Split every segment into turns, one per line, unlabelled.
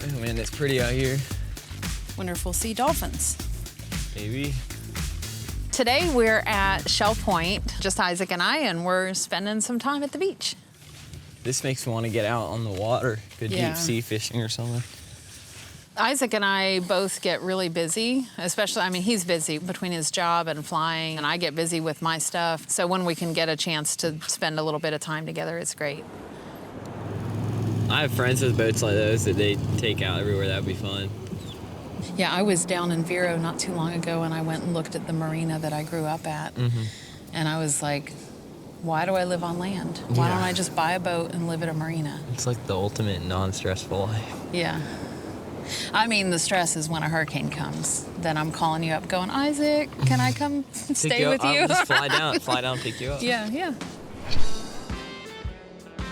Oh man, it's pretty out here.
Wonder if we'll see dolphins.
Maybe.
Today we're at Shell Point, just Isaac and I, and we're spending some time at the beach.
This makes me want to get out on the water, go deep sea fishing or something.
Isaac and I both get really busy, especially, I mean, he's busy between his job and flying, and I get busy with my stuff. So when we can get a chance to spend a little bit of time together, it's great.
I have friends with boats like those that they take out everywhere. That'd be fun.
Yeah, I was down in Vero not too long ago, and I went and looked at the marina that I grew up at. And I was like, why do I live on land? Why don't I just buy a boat and live at a marina?
It's like the ultimate non-stressful life.
Yeah. I mean, the stress is when a hurricane comes. Then I'm calling you up going, Isaac, can I come stay with you?
Just fly down, pick you up.
Yeah.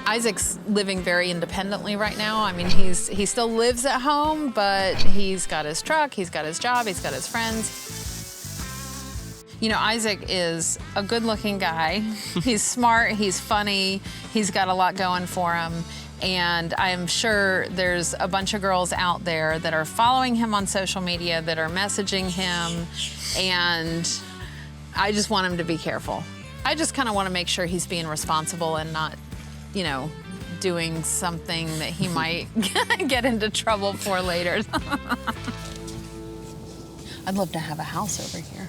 Isaac's living very independently right now. I mean, he still lives at home, but he's got his truck, he's got his job, he's got his friends. You know, Isaac is a good-looking guy. He's smart, he's funny, he's got a lot going for him. And I am sure there's a bunch of girls out there that are following him on social media, that are messaging him, and I just want him to be careful. I just kind of want to make sure he's being responsible and not, you know, doing something that he might get into trouble for later. I'd love to have a house over here.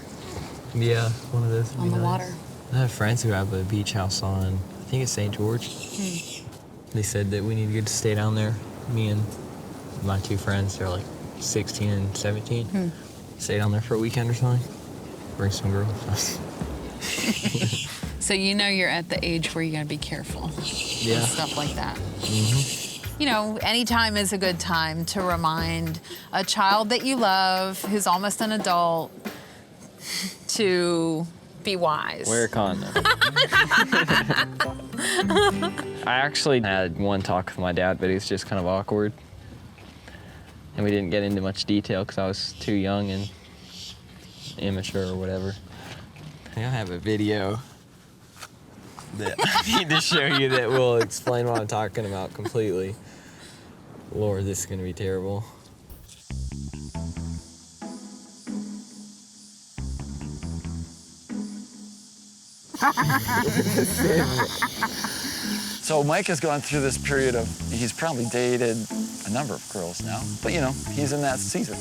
Yeah, one of those.
On the water.
I have friends who have a beach house on, I think it's St. George. They said that we need to get to stay down there. Me and my two friends, they're like 16 and 17. Stay down there for a weekend or something. Bring some girls.
So you know you're at the age where you gotta be careful.
Yeah.
And stuff like that. You know, any time is a good time to remind a child that you love, who's almost an adult, to be wise.
Wear a condom. I actually had one talk with my dad, but it was just kind of awkward. And we didn't get into much detail because I was too young and immature or whatever. I think I have a video that I need to show you that will explain what I'm talking about completely. Lord, this is gonna be terrible.
So Mike has gone through this period of, he's probably dated a number of girls now, but you know, he's in that season.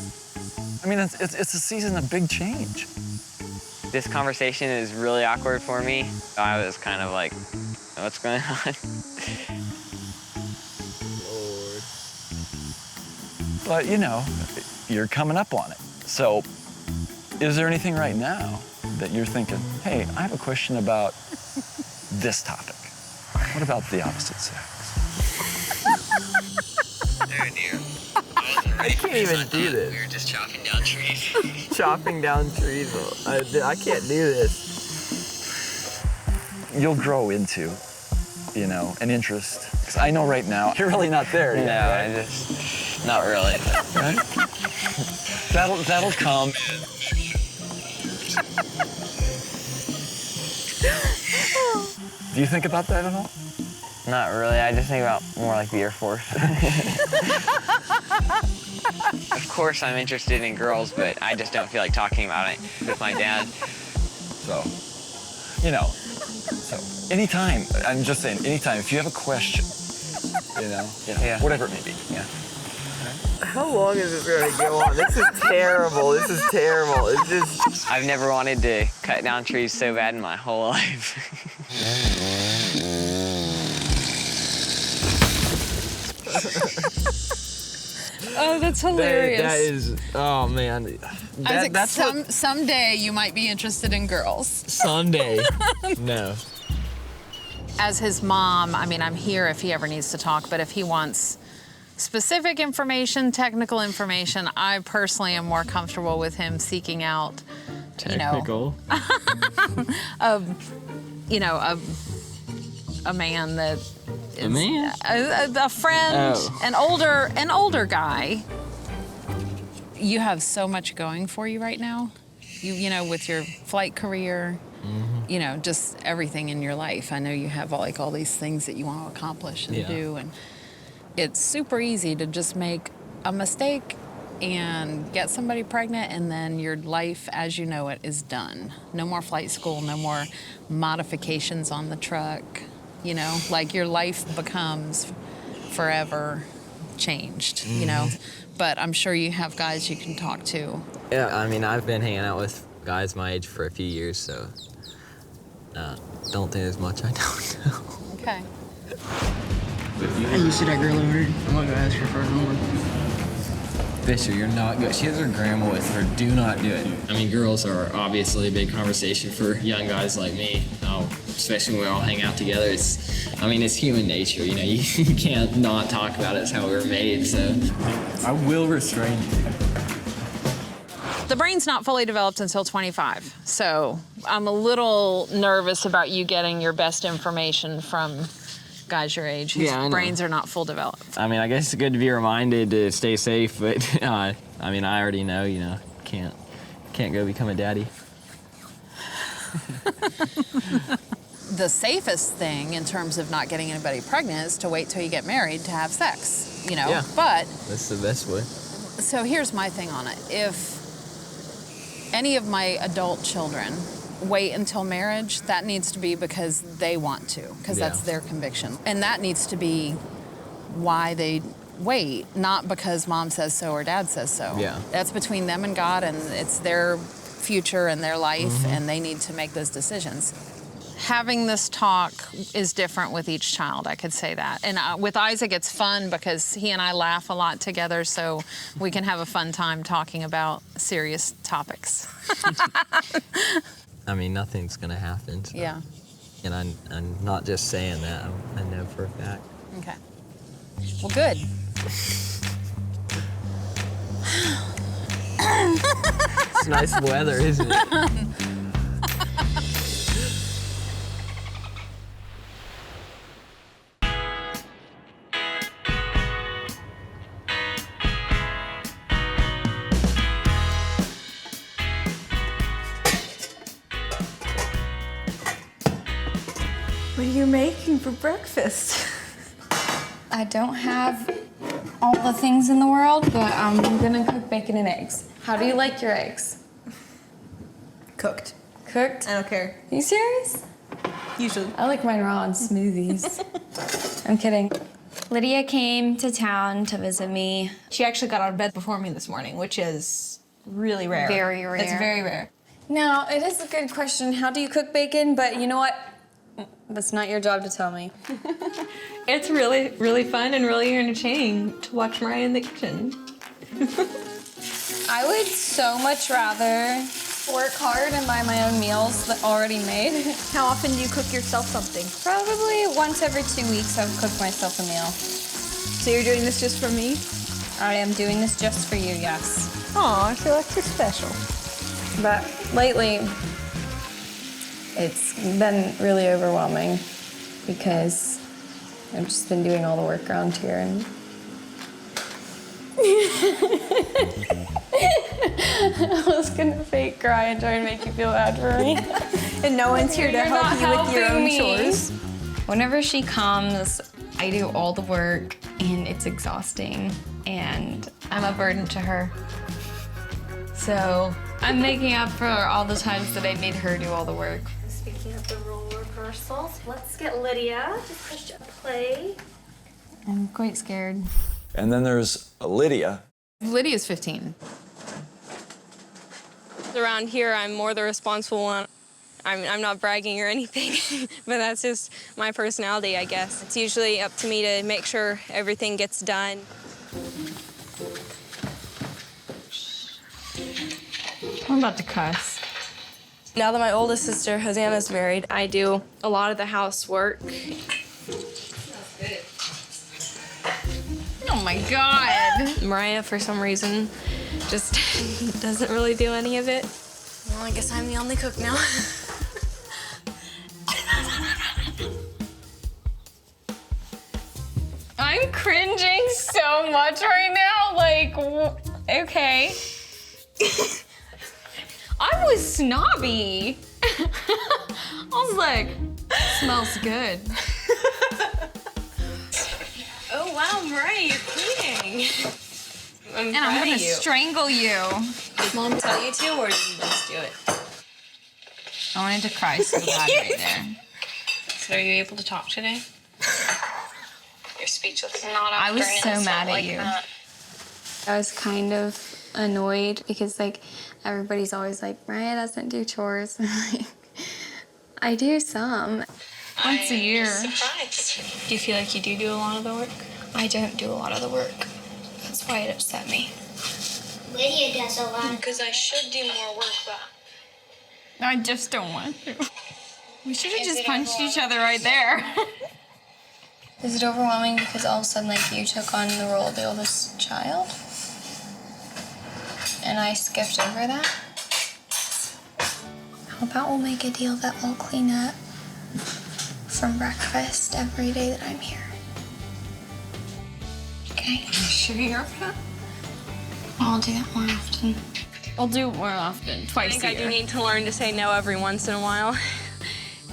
I mean, it's a season of big change.
This conversation is really awkward for me. I was kind of like, what's going on?
Lord.
But you know, you're coming up on it. So is there anything right now that you're thinking, hey, I have a question about this topic? What about the opposite sex?
I can't even do this.
We were just chopping down trees.
Chopping down trees. I can't do this.
You'll grow into, you know, an interest. Because I know right now, you're really not there yet.
No,
right?
I just, not really.
Right? That'll come. Do you think about that at all?
Not really. I just think about more like the Air Force. Of course, I'm interested in girls, but I just don't feel like talking about it with my dad.
So, you know, so anytime, I'm just saying, anytime, if you have a question, you know, whatever it may be, yeah.
How long is this going to go on? This is terrible. This is terrible. It's just...
I've never wanted to cut down trees so bad in my whole life.
Oh, that's hilarious.
That is, oh man.
Isaac,
That's what,
someday you might be interested in girls.
Sunday. No.
As his mom, I mean, I'm here if he ever needs to talk, but if he wants specific information, technical information, I personally am more comfortable with him seeking out,
Technical.
you know, a man that is
A man?
a friend,
Oh.
an older guy. You have so much going for you right now. You know, with your flight career, you know, just everything in your life. I know you have all these things that you want to accomplish and do, and it's super easy to just make a mistake and get somebody pregnant, and then your life as you know it is done. No more flight school, no more modifications on the truck. You know, like your life becomes forever changed, you know. But I'm sure you have guys you can talk to.
Yeah, I mean, I've been hanging out with guys my age for a few years, so don't think there's much I don't know.
Okay.
Hey, you see that girl over there? I'm gonna go ask her for her number.
Fisher, you're not good. She has her grandma with her. Do not do it. I mean, girls are obviously a big conversation for young guys like me, especially when we all hang out together. It's human nature, you know. You can't not talk about it. It's how we were made, so. I will restrain you.
The brain's not fully developed until 25, so I'm a little nervous about you getting your best information from guys your age whose brains are not full developed.
I mean, I guess it's good to be reminded to stay safe, but I already know, you know, can't go become a daddy.
The safest thing in terms of not getting anybody pregnant is to wait till you get married to have sex, you know?
Yeah.
But
That's the best way.
so here's my thing on it. If any of my adult children wait until marriage, that needs to be because they want to, because that's their conviction. And that needs to be why they wait, not because mom says so or dad says so.
Yeah.
That's between them and God, and it's their future and their life, and they need to make those decisions. Having this talk is different with each child, I could say that. And with Isaac, it's fun because he and I laugh a lot together, so we can have a fun time talking about serious topics.
I mean, nothing's gonna happen. So.
Yeah.
And I'm not just saying that. I know for a fact.
Okay. Well, good.
It's nice weather, isn't it?
What are you making for breakfast?
I don't have all the things in the world, but I'm gonna cook bacon and eggs. How do you like your eggs?
Cooked.
Cooked?
I don't care.
Are you serious?
Usually.
I like mine raw in smoothies. I'm kidding. Lydia came to town to visit me.
She actually got out of bed before me this morning, which is really rare.
Very rare.
It's very rare.
Now, it is a good question. How do you cook bacon? But you know what? That's not your job to tell me.
It's really, really fun and really entertaining to watch Mariah in the kitchen.
I would so much rather work hard and buy my own meals that already made.
How often do you cook yourself something?
Probably once every 2 weeks I'll cook myself a meal.
So you're doing this just for me?
I am doing this just for you, yes.
Aw, I feel like you're special.
But lately, it's been really overwhelming because I've just been doing all the work around here and I was gonna fake cry and try and make you feel bad for me.
And no one's here to
You're
help
not
you with your
helping
own
me.
chores.
Whenever she comes, I do all the work and it's exhausting and I'm a burden to her. So I'm making up for all the times that I made her do all the work.
Speaking of the role reversals, let's get Lydia to push play.
I'm quite scared.
And then there's Lydia.
Lydia's 15.
Around here, I'm more the responsible one. I'm not bragging or anything, but that's just my personality, I guess. It's usually up to me to make sure everything gets done.
I'm about to cuss.
Now that my oldest sister, Hosanna's married, I do a lot of the housework.
Oh my God.
Mariah, for some reason, just doesn't really do any of it. Well, I guess I'm the only cook now.
I'm cringing so much right now. Like, okay. I was snobby. I was like, smells good.
Oh, wow, Mariah, you're cleaning.
And I'm gonna strangle you.
Did Mom tell you to, or did you just do it?
I wanted to cry so bad right there.
So are you able to talk today? You're speechless. Not
I was so mad at you.
I was kind of annoyed because, like, everybody's always like, Mariah doesn't do chores. I do some.
Once a year.
Surprised. Do you feel like you do a lot of the work?
I don't do a lot of the work. That's why it upset me.
Lydia does a lot.
Because I should do more work, but
I just don't want to. We should have just punched each other right there.
Is it overwhelming because all of a sudden, like, you took on the role of the oldest child? And I skipped over that? How about we'll make a deal that I'll clean up from breakfast every day that I'm here? Okay?
You sure you're up for that?
I'll do that more often.
I'll do it more often,
I
twice
think
a
I
year.
do need to learn to say no every once in a while.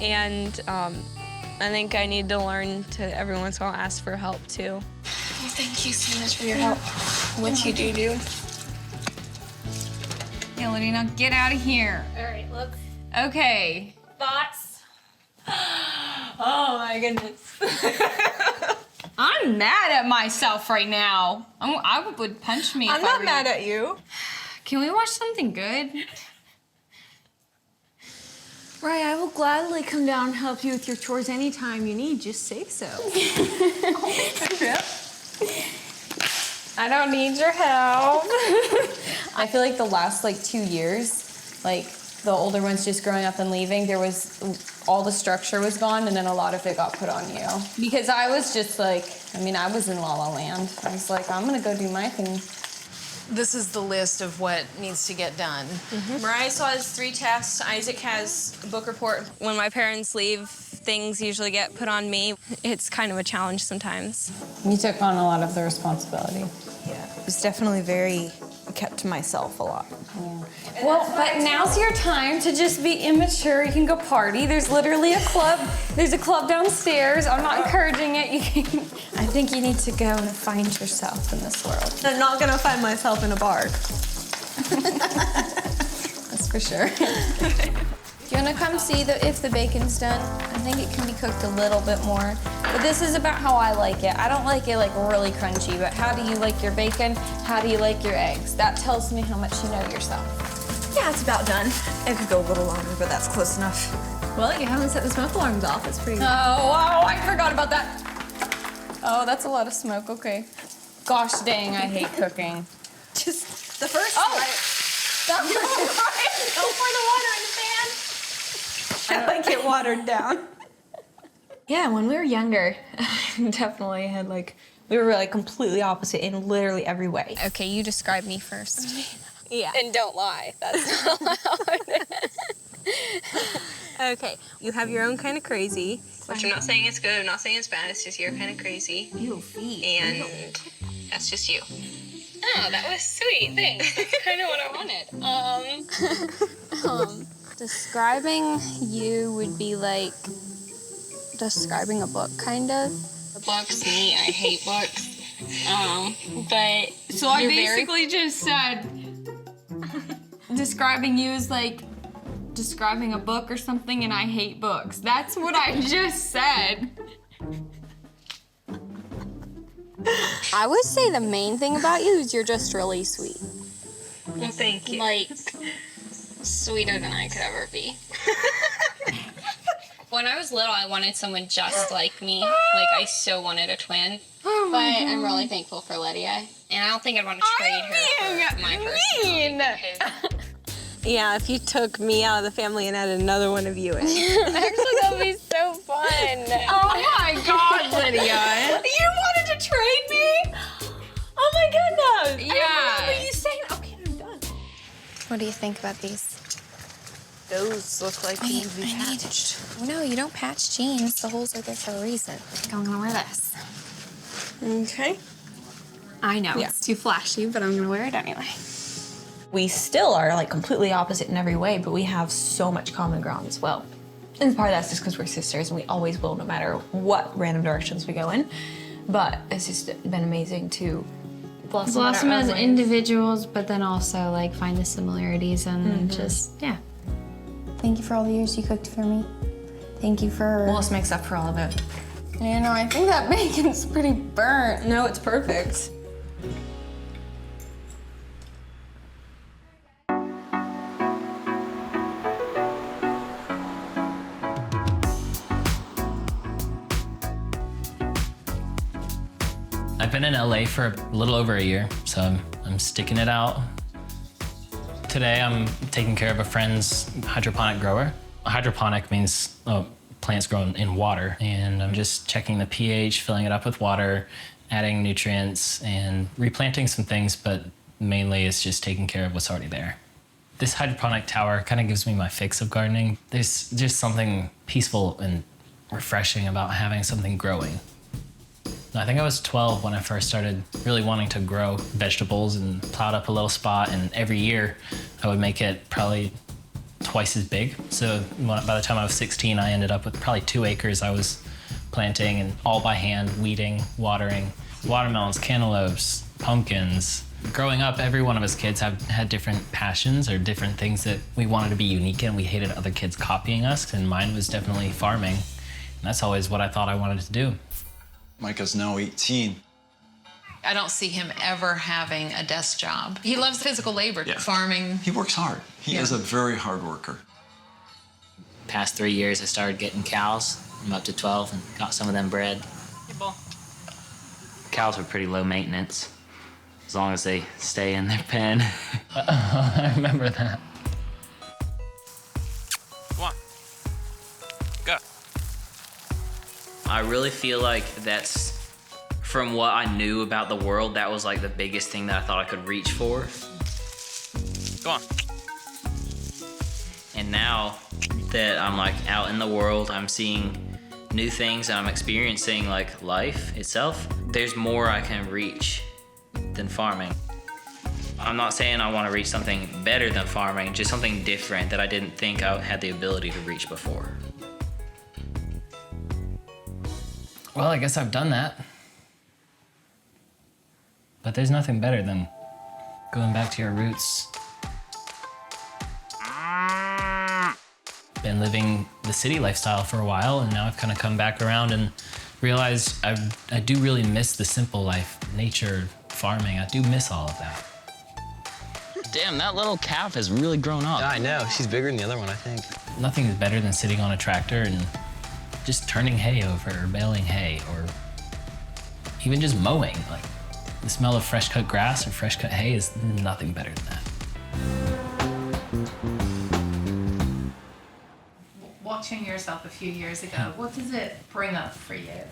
And I think I need to learn to every once in a while ask for help too.
Well, thank you so much for your help. What you do.
Yeah, Lydia, now get out of here.
all right, look.
Okay.
Thoughts? Oh my goodness.
I'm mad at myself right now. I would punch me.
I'm not mad at you.
Can we watch something good?
Right, I will gladly come down and help you with your chores anytime you need. Just say so.
I don't need your help.
I feel like the last 2 years, the older ones just growing up and leaving, there was all the structure was gone, and then a lot of it got put on you. Because I was just I was in La La Land. I was like, I'm gonna go do my thing.
This is the list of what needs to get done.
Mariah still has 3 tests. Isaac has a book report. When my parents leave, things usually get put on me. It's kind of a challenge sometimes.
You took on a lot of the responsibility.
Yeah, it was definitely very kept to myself a lot.
Yeah. Well, but now's your time to just be immature. You can go party. There's literally a club. There's a club downstairs. I'm not encouraging it. I think you need to go and find yourself in this world.
I'm not gonna find myself in a bar.
That's for sure. Do you want to come see if the bacon's done? I think it can be cooked a little bit more. But this is about how I like it. I don't like it really crunchy, but how do you like your bacon? How do you like your eggs? That tells me how much you know yourself.
Yeah, it's about done. It could go a little longer, but that's close enough. Well, you haven't set the smoke alarms off. It's pretty good.
Oh, wow, I forgot about that. Oh, that's a lot of smoke, okay. Gosh dang, I hate cooking.
Just the first
Don't pour the water in the pan.
I like it watered down. Yeah, when we were younger, definitely had we were completely opposite in literally every way.
Okay, you describe me first.
Yeah. And don't lie. That's not allowed. Okay. You have your own kind of crazy, which I'm not saying it's good. I'm not saying it's bad. It's just your kind of crazy.
Ew, feet.
And that's just you.
Oh, that was sweet. Thanks. That's kind of what I wanted.
Describing you would be like describing a book, kind of.
Books, me, I hate books. But so I basically just said describing you is like describing a book or something, and I hate books. That's what I just said.
I would say the main thing about you is you're just really sweet.
Well, thank you.
Like, sweeter than I could ever be. When I was little, I wanted someone just like me. I so wanted a twin. But I'm really thankful for Lydia. And I don't think I'd want to trade her for my personality.
Yeah, if you took me out of the family and added another one of you in.
Actually, that would be so fun. Oh my God, Lydia.
You wanted to trade me? Oh my goodness.
Yeah.
I remember you saying, okay, I'm done.
What do you think about these?
Those look like jeans we patched.
No, you don't patch jeans. The holes are there for a reason. I think I'm gonna wear this.
Okay.
I know, it's too flashy, but I'm gonna wear it anyway.
We still are completely opposite in every way, but we have so much common ground as well. And part of that's just because we're sisters and we always will, no matter what random directions we go in. But it's just been amazing to
Blossom as individuals, but then also like find the similarities and just, yeah.
Thank you for all the years you cooked for me. Thank you for...
Well, this makes up for all of it.
You know, I think that bacon's pretty burnt.
No, it's perfect.
I've been in LA for a little over a year, so I'm sticking it out. Today I'm taking care of a friend's hydroponic grower. Hydroponic means plants grown in water, and I'm just checking the pH, filling it up with water, adding nutrients, and replanting some things, but mainly it's just taking care of what's already there. This hydroponic tower kind of gives me my fix of gardening. There's just something peaceful and refreshing about having something growing. I think I was 12 when I first started really wanting to grow vegetables and plowed up a little spot, and every year I would make it probably twice as big. So by the time I was 16, I ended up with probably 2 acres I was planting, and all by hand, weeding, watering, watermelons, cantaloupes, pumpkins. Growing up, every one of us kids had different passions or different things that we wanted to be unique in. We hated other kids copying us, and mine was definitely farming. And that's always what I thought I wanted to do.
Micah's now 18.
I don't see him ever having a desk job. He loves physical labor, farming.
He works hard. He is a very hard worker.
Past 3 years, I started getting cows. I'm up to 12 and got some of them bred. Cows are pretty low maintenance, as long as they stay in their pen. I remember that.
Come on. Go. I really feel like that's, from what I knew about the world, that was like the biggest thing that I thought I could reach for. Go on. And now that I'm like out in the world, I'm seeing new things and I'm experiencing like life itself, there's more I can reach than farming. I'm not saying I want to reach something better than farming, just something different that I didn't think I had the ability to reach before.
Well, I guess I've done that. But there's nothing better than going back to your roots. Been living the city lifestyle for a while, and now I've kind of come back around and realized I do really miss the simple life, nature, farming. I do miss all of that.
Damn, that little calf has really grown up. Yeah, I know. She's bigger than the other one, I think.
Nothing is better than sitting on a tractor and just turning hay over, or baling hay, or even just mowing. Like, the smell of fresh cut grass or fresh cut hay is nothing better than that.
Watching yourself a few years ago, what does it bring up for you?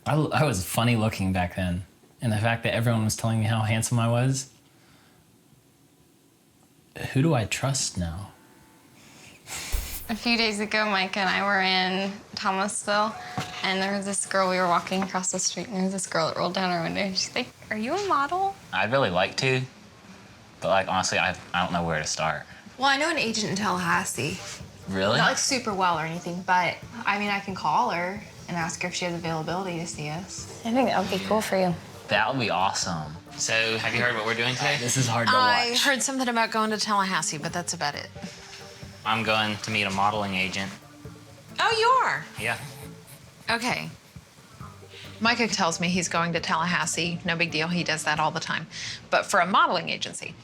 I was funny looking back then, and the fact that everyone was telling me how handsome I was. Who do I trust now?
A few days ago, Micah and I were in Thomasville, and there was this girl, we were walking across the street, and there was this girl that rolled down her window, and she's like, "Are you a model?"
I'd really like to, but like honestly, I don't know where to start.
Well, I know an agent in Tallahassee.
Really?
Not like super well or anything, but I mean, I can call her and ask her if she has availability to see us.
I think that would be cool for you.
That would be awesome. So, have you heard what we're doing today? This is hard to
I
watch.
heard something about going to Tallahassee, but that's about it.
I'm going to meet a modeling agent.
Oh, you are?
Yeah.
Okay. Micah tells me he's going to Tallahassee. No big deal. He does that all the time. But for a modeling agency.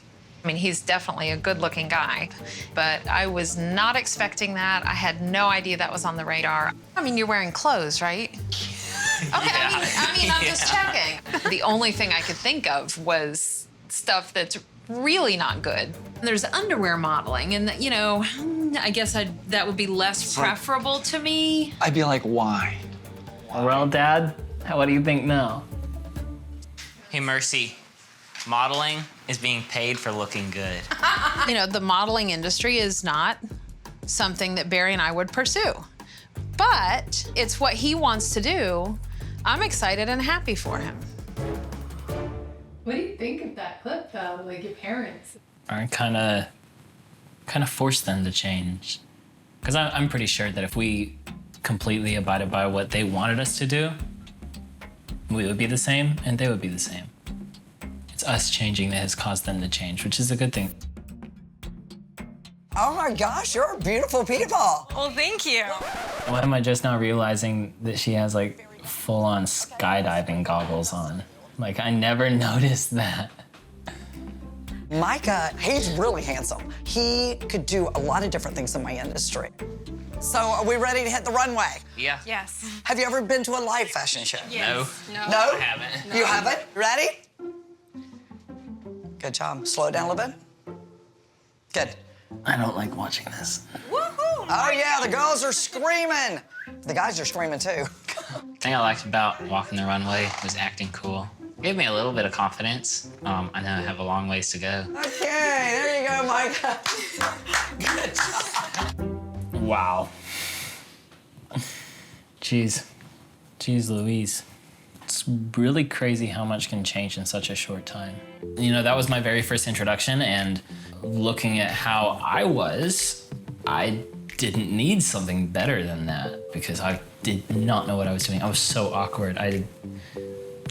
I mean, he's definitely a good-looking guy, but I was not expecting that. I had no idea that was on the radar. I mean, you're wearing clothes, right? Okay, yeah. I mean, I'm just checking. The only thing I could think of was stuff that's really not good. There's underwear modeling, and you know, I guess that would be less preferable to me.
I'd be like, why?
Well, Dad, what do you think now?
Hey, Mercy, modeling is being paid for looking good.
You know, the modeling industry is not something that Barry and I would pursue, but it's what he wants to do. I'm excited and happy for him.
What do you think of that clip, though? Like your parents?
I kind of forced them to change, because I'm pretty sure that if we completely abided by what they wanted us to do, we would be the same, and they would be the same. It's us changing that has caused them to change, which is a good thing.
Oh my gosh, you're beautiful people.
Well, thank you.
Why am I just now realizing that she has like full-on skydiving goggles on? Like, I never noticed that.
Micah, he's really handsome. He could do a lot of different things in my industry. So are we ready to hit the runway?
Yeah.
Yes.
Have you ever been to a live fashion show?
Yes.
No.
No?
I haven't.
You haven't? Ready? Good job. Slow it down a little bit. Good.
I don't like watching this.
Woohoo! Oh yeah, the girls are screaming. The guys are screaming too.
The thing I liked about walking the runway was acting cool. It gave me a little bit of confidence. I know I have a long ways to go.
Okay, there you go, Micah. Good job.
Wow. Jeez Louise. It's really crazy how much can change in such a short time. You know, that was my very first introduction, and looking at how I was, I didn't need something better than that because I did not know what I was doing. I was so awkward. I had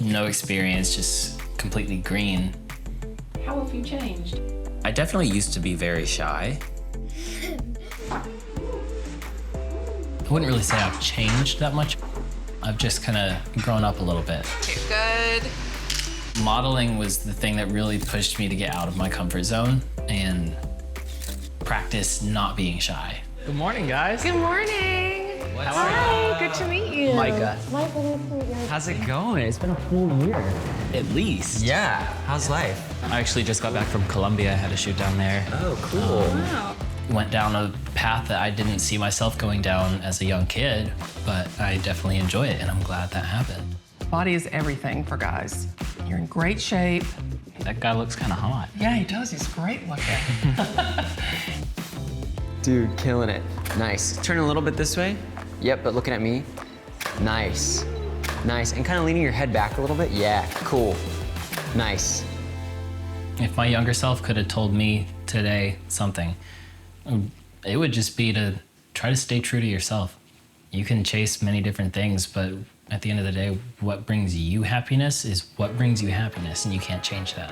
no experience, just completely green.
How have you changed?
I definitely used to be very shy.
I wouldn't really say I've changed that much. I've just kind of grown up a little bit.
Good.
Modeling was the thing that really pushed me to get out of my comfort zone and practice not being shy.
Good morning, guys.
Good morning.
What's
Hi, good to meet you.
Micah.
Michael,
How's it going? It's been a full year. At least.
Yeah, how's life?
I actually just got back from Colombia. I had a shoot down there.
Oh, cool.
Wow.
Went down a path that I didn't see myself going down as a young kid, but I definitely enjoy it, and I'm glad that happened.
Body is everything for guys. You're in great shape.
That guy looks kind of hot.
Yeah, he does. He's great looking.
Dude, killing it. Nice. Turn a little bit this way. Yep, but looking at me. Nice. Nice. And kind of leaning your head back a little bit. Yeah, cool. Nice.
If my younger self could have told me today something, it would just be to try to stay true to yourself. You can chase many different things, but at the end of the day, what brings you happiness is what brings you happiness, and you can't change that.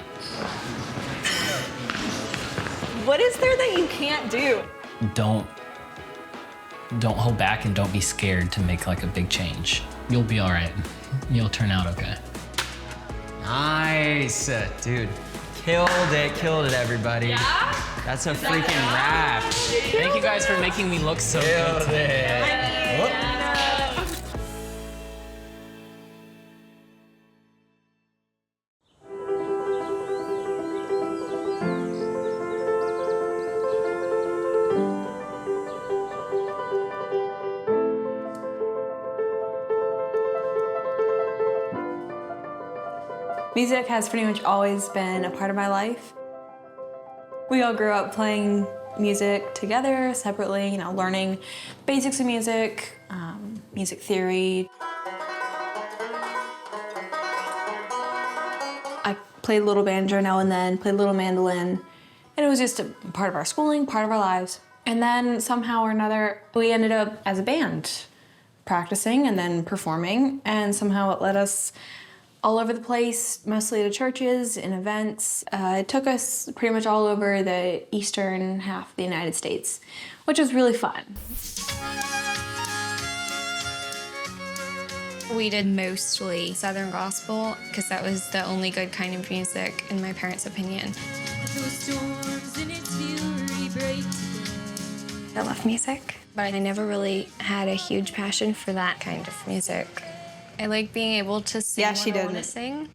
What is there that you can't do?
Don't hold back and don't be scared to make like a big change. You'll be all right. You'll turn out okay.
Nice. Dude, killed it, everybody.
Yeah?
That's a freaking wrap.
Thank you guys for making me look so good today.
Music has pretty much always been a part of my life. We all grew up playing music together, separately, you know, learning basics of music, music theory. I played a little banjo now and then, played a little mandolin, and it was just a part of our schooling, part of our lives. And then somehow or another, we ended up as a band, practicing and then performing, and somehow it led us all over the place, mostly to churches and events. It took us pretty much all over the eastern half of the United States, which was really fun.
We did mostly Southern gospel because that was the only good kind of music, in my parents' opinion. I love music, but I never really had a huge passion for that kind of music. I like being able to sing what I want to sing.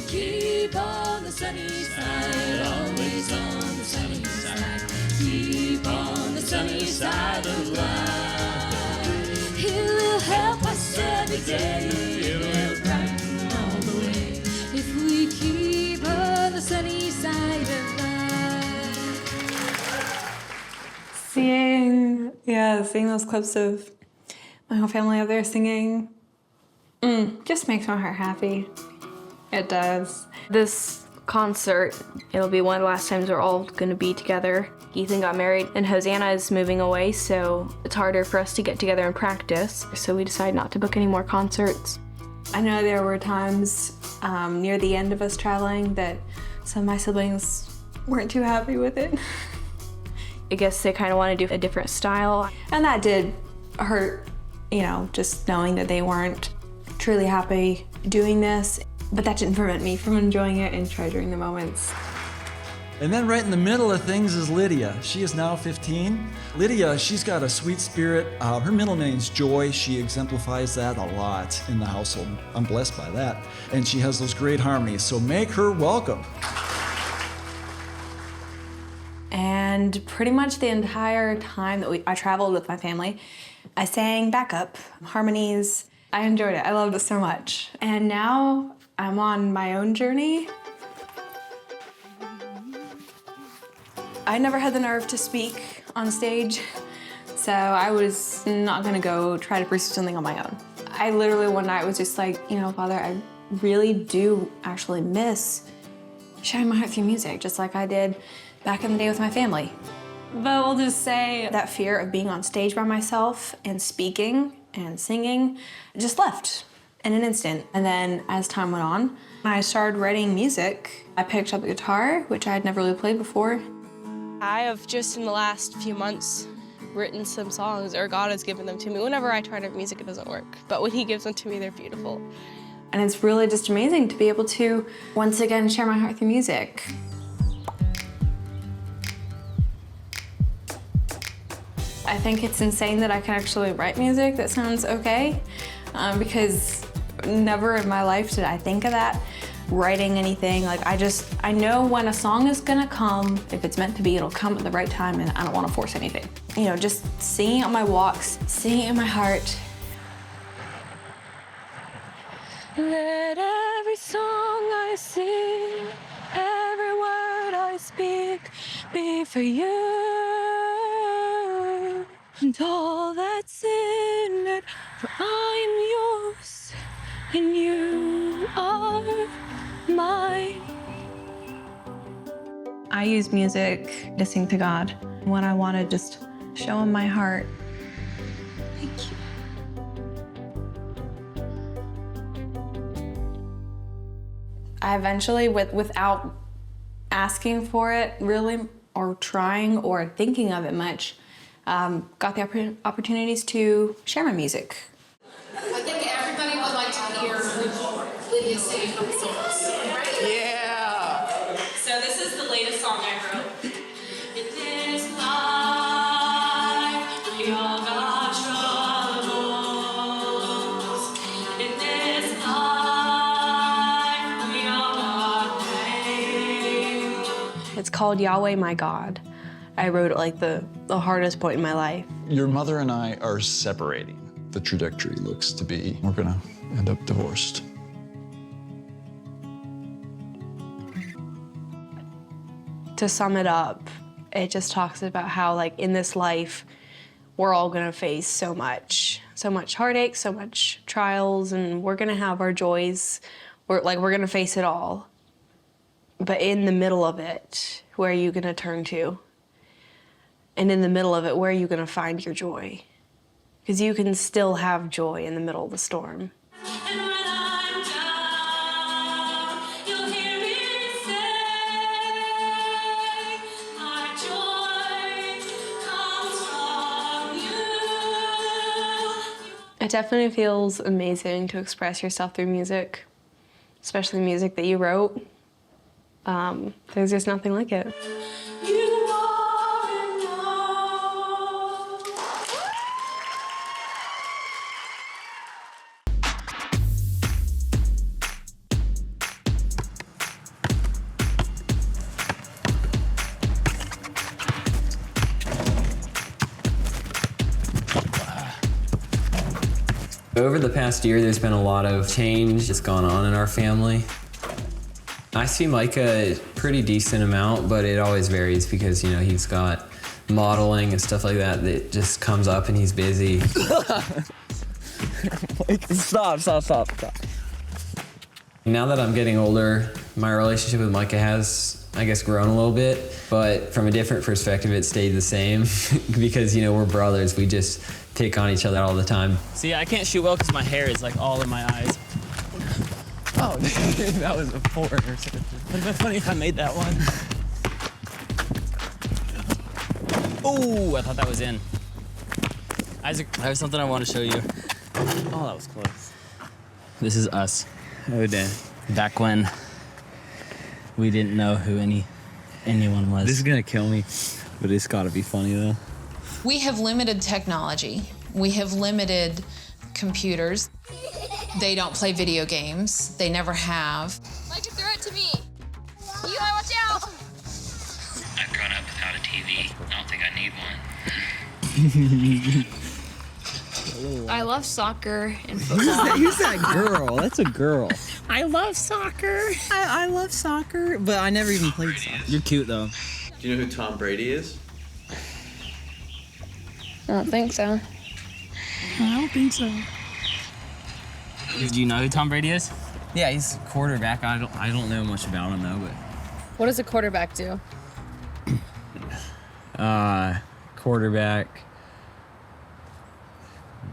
Keep on the sunny side, always on the sunny side. Keep on the sunny side of life. He will help us every day. He will brighten all the way. If we keep on the sunny side of life.
Seeing those clips of my whole family up there singing, just makes my heart happy. It does.
This concert, it'll be one of the last times we're all gonna be together. Ethan got married and Hosanna is moving away, so it's harder for us to get together and practice. So we decided not to book any more concerts.
I know there were times near the end of us traveling that Some of my siblings weren't too happy with it. I guess they kind of want to do a different style. And that did hurt, you know, just knowing that they weren't truly happy doing this. But that didn't prevent me from enjoying it and treasuring the moments.
And then right in the middle of things is Lydia. She is now 15. Lydia, she's got a sweet spirit. Her middle name's Joy. She exemplifies that a lot in the household. I'm blessed by that. And she has those great harmonies, so make her welcome.
And pretty much the entire time that I traveled with my family, I sang backup, harmonies. I enjoyed it. I loved it so much. And now I'm on my own journey. I never had the nerve to speak on stage, so I was not gonna go try to pursue something on my own. I literally one night was just like, you know, Father, I really do actually miss sharing my heart through music, just like I did back in the day with my family. But we'll just say that fear of being on stage by myself and speaking and singing just left in an instant. And then as time went on, I started writing music. I picked up the guitar, which I had never really played before.
I have just in the last few months written some songs, or God has given them to me. Whenever I try to write music, it doesn't work. But when He gives them to me, they're beautiful.
And it's really just amazing to be able to, once again, share my heart through music. I think it's insane that I can actually write music that sounds okay, because never in my life did I think of that. Writing anything, like I know when a song is gonna come. If it's meant to be, it'll come at the right time, and I don't want to force anything. You know, just singing on my walks, singing in my heart.
Let every song I sing, every word I speak, be for you and all that's in it. For I am yours, and you are mine.
I use music to sing to God when I want to just show Him my heart. Thank you. I eventually, without asking for it really, or trying or thinking of it much, got the opportunities to share my music.
I think everybody would like to hear Lydia sing a couple songs, right?
Yeah! So this is the latest song I wrote. In this life, we all got troubles. In this life, we all got pain.
It's called Yahweh My God. I wrote it like the hardest point in my life.
Your mother and I are separating. The trajectory looks to be we're gonna end up divorced.
To sum it up, it just talks about how, like, in this life, we're all gonna face so much heartache, so much trials, and we're gonna have our joys. We're gonna face it all. But in the middle of it, where are you gonna turn to? And in the middle of it, where are you gonna find your joy? Because you can still have joy in the middle of the storm. It definitely feels amazing to express yourself through music, especially music that you wrote. There's just nothing like it.
Over the past year, there's been a lot of change that's gone on in our family. I see Micah a pretty decent amount, but it always varies because, you know, he's got modeling and stuff like that that just comes up and he's busy.
Stop.
Now that I'm getting older, my relationship with Micah has, I guess, grown a little bit, but from a different perspective, it stayed the same because, you know, we're brothers. We just pick on each other all the time.
See, I can't shoot well because my hair is like all in my eyes.
Oh, that was a 4 or something.
Would have been funny if I made that one. Oh, I thought that was in. Isaac, I have something I want to show you. Oh, that was close. This is us. Oh, damn. Back when we didn't know who anyone was.
This is gonna kill me, but it's gotta be funny though.
We have limited technology. We have limited computers. They don't play video games. They never have.
Micah, throw it to me. Eli, watch out.
I've grown up without a TV. I don't think I need one.
I love soccer and football.
Who's that girl? That's a girl.
I love soccer.
I love soccer, but I never even played soccer. You're cute, though.
Do you know who Tom Brady is?
I don't think so.
I don't think so. Do you know who Tom Brady is?
Yeah, he's a quarterback. I don't know much about him though,
What does a quarterback do?
but quarterback.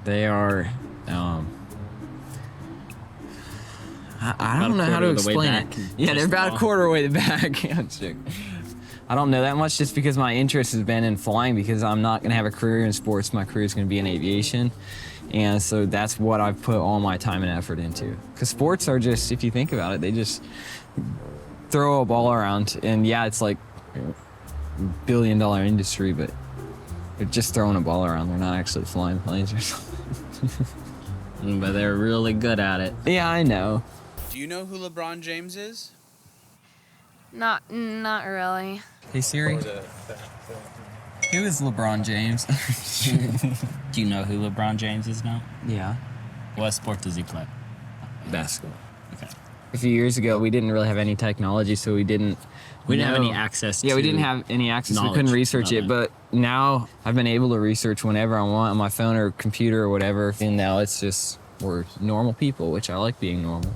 They are. I don't know how to explain it. Yeah, they're about a quarter way back. I don't know that much just because my interest has been in flying because I'm not going to have a career in sports. My career is going to be in aviation. And so that's what I've put all my time and effort into. Because sports are just, if you think about it, they just throw a ball around. And yeah, it's like a billion-dollar industry, but they're just throwing a ball around. They're not actually flying planes or something.
But they're really good at it.
Yeah, I know.
Do you know who LeBron James is?
Not really.
Hey Siri. Who is LeBron James?
Do you know who LeBron James is now?
Yeah.
What sport does he play?
Basketball.
Okay.
A few years ago, we didn't really have any technology, so we didn't
have any access
Yeah, we
to
didn't have any access. We
knowledge
couldn't research
of
it, but now I've been able to research whenever I want on my phone or computer or whatever, and now it's just, we're normal people, which I like being normal.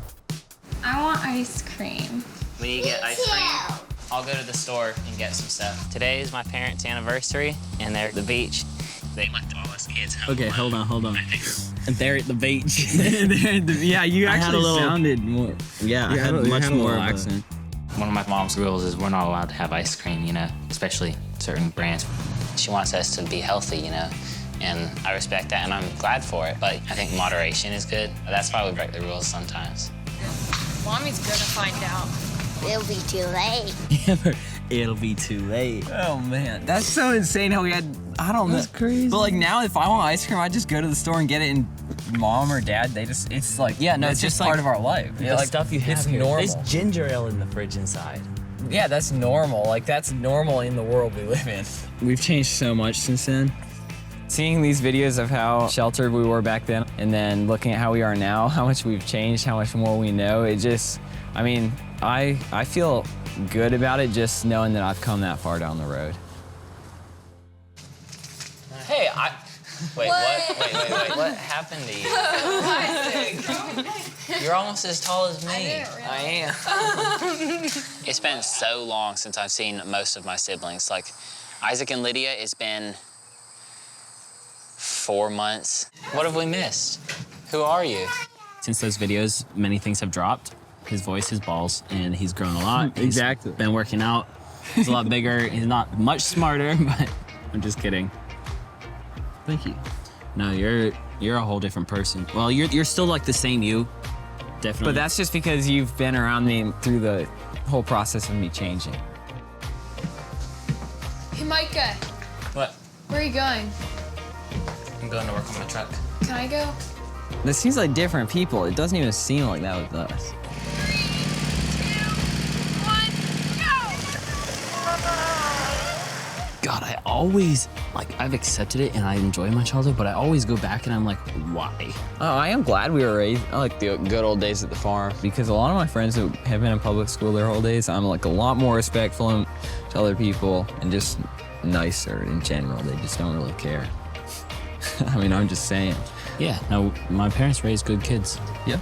I want ice cream.
When you get ice cream, I'll go to the store and get some stuff. Today is my parents' anniversary, and they're at the beach. They let all us kids home.
Okay, hold on. And they're at the beach.
Yeah, you
I had
actually
a little-
sounded more.
Yeah, I
you
had much
a
more
little
of a-
accent.
One of my mom's rules is we're not allowed to have ice cream, especially certain brands. She wants us to be healthy, and I respect that, and I'm glad for it. But I think moderation is good. That's why we break the rules sometimes.
Mommy's gonna find out.
It'll be too late.
It'll be too late.
Oh man, that's so insane how we had. I don't know.
That's crazy.
But like now, if I want ice cream, I just go to the store and get it. And mom or dad, it's like it's just part of our life.
The stuff you have
it's
here.
normal.
There's ginger ale in the fridge inside.
Yeah, that's normal. Like that's normal in the world we live in. We've changed so much since then. Seeing these videos of how sheltered we were back then, and then looking at how we are now, how much we've changed, how much more we know, it just, I feel good about it just knowing that I've come that far down the road.
Hey, Wait, what? What happened to you? You're almost as tall as me. I am. It's been so long since I've seen most of my siblings. Like, Isaac and Lydia, it's been 4 months. What have we missed? Who are you?
Since those videos, many things have dropped. His voice, his balls, and he's grown a lot.
Exactly.
He's been working out. He's a lot bigger. He's not much smarter, but I'm just kidding.
Thank you.
No, you're a whole different person. Well, you're still like the same you, definitely.
But that's just because you've been around me through the whole process of me changing.
Hey, Micah,
What?
where are you going?
I'm going to work on my truck.
Can I go?
This seems like different people. It doesn't even seem like that with us.
God, I always, I've accepted it and I enjoy my childhood, but I always go back and I'm like, why?
Oh, I am glad we were raised. I like the good old days at the farm because a lot of my friends who have been in public school their whole days, I'm like a lot more respectful to other people and just nicer in general. They just don't really care. I mean, I'm just saying.
Yeah, no, my parents raised good kids.
Yeah.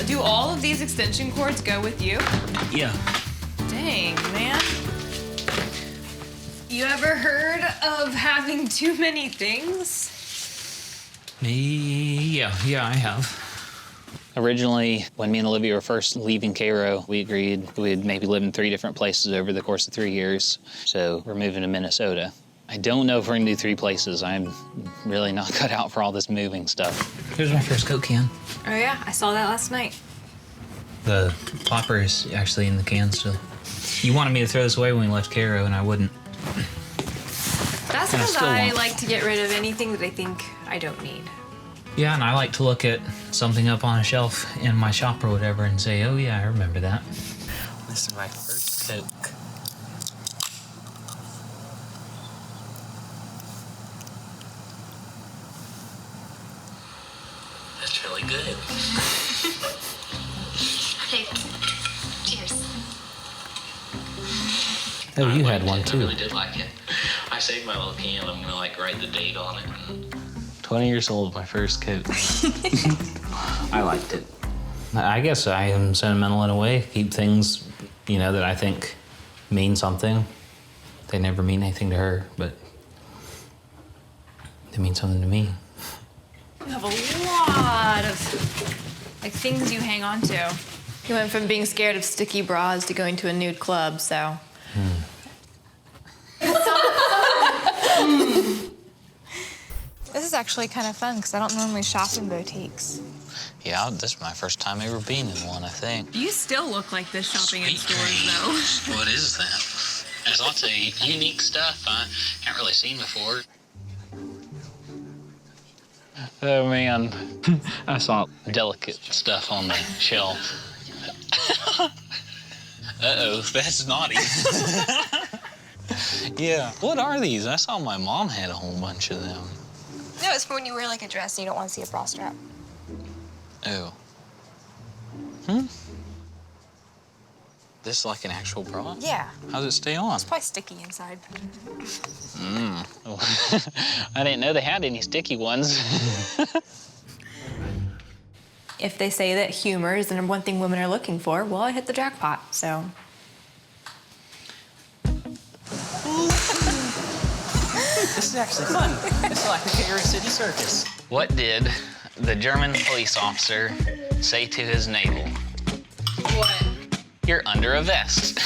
Do all of these extension cords go with you?
Yeah.
Dang, man.
You ever heard of having too many things?
Yeah, I have. Originally, when me and Olivia were first leaving Cairo, we agreed we'd maybe live in 3 different places over the course of 3 years. So we're moving to Minnesota. I don't know if we're gonna do 3 places. I'm really not cut out for all this moving stuff. Here's my first Coke can.
Oh yeah, I saw that last night.
The popper is actually in the can still. You wanted me to throw this away when we left Cairo, and I wouldn't.
That's
And I
because
still
I
won't.
like to get rid of anything that I think I don't need.
Yeah, and I like to look at something up on a shelf in my shop or whatever and say, oh yeah, I remember that. This is my first Coke. That's really good.
Cheers.
Oh, you had one
I
too.
really did like it. I saved my little can. I'm gonna like write the date on it.
20 years old, my first Coke. I liked it. I guess I am sentimental in a way. Keep things, you know, that I think mean something. They never mean anything to her, but they mean something to me.
You have a lot of like things you hang on to.
You went from being scared of sticky bras to going to a nude club, so.
This is actually kind of fun because I don't normally shop in boutiques.
Yeah, this is my first time ever being in one, I think.
You still look like this shopping in stores, though.
What is that? There's lots of unique stuff I haven't really seen before. Oh man, I saw delicate stuff on the shelf. Uh-oh, that's naughty. Yeah, what are these? I saw my mom had a whole bunch of them.
No, it's for when you wear like a dress and you don't want to see a bra strap.
Oh. This is like an actual bra?
Yeah.
How does it stay on?
It's probably sticky inside.
I didn't know they had any sticky ones.
If they say that humor is the number one thing women are looking for, well, I hit the jackpot, so.
This is actually fun. This is like the Cairo City Circus. What did the German police officer say to his navel?
What?
You're under a vest.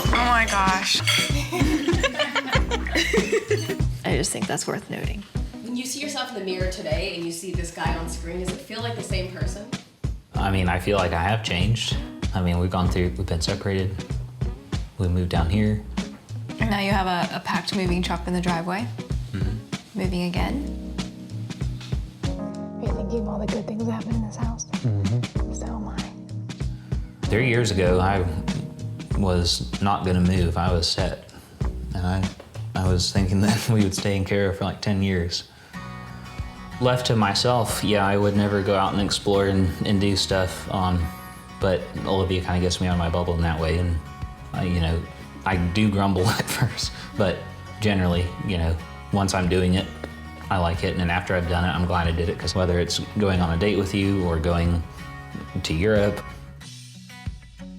Oh my gosh.
I just think that's worth noting.
When you see yourself in the mirror today and you see this guy on screen, does it feel like the same person?
I mean, I feel like I have changed. I mean, we've been separated. We moved down here.
And now you have a packed moving truck in the driveway.
Mm-hmm.
Moving again. Are you thinking of all the good things that happen in this house?
Mm-hmm.
So am I.
3 years ago, I was not gonna move. I was set. And I was thinking that we would stay in Cairo for like 10 years. Left to myself, yeah, I would never go out and explore and do stuff. But Olivia kind of gets me out of my bubble in that way. And I do grumble at first, but generally, once I'm doing it, I like it. And then after I've done it, I'm glad I did it, because whether it's going on a date with you or going to Europe,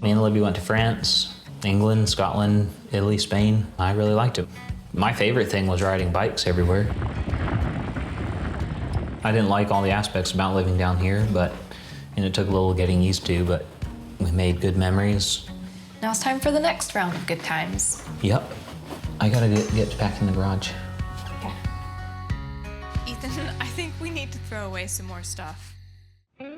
me and Olivia went to France, England, Scotland, Italy, Spain. I really liked it. My favorite thing was riding bikes everywhere. I didn't like all the aspects about living down here, and it took a little getting used to, but we made good memories.
Now it's time for the next round of good times.
Yep. I gotta get back in the garage.
Okay. Ethan, I think we need to throw away some more stuff.
Hey,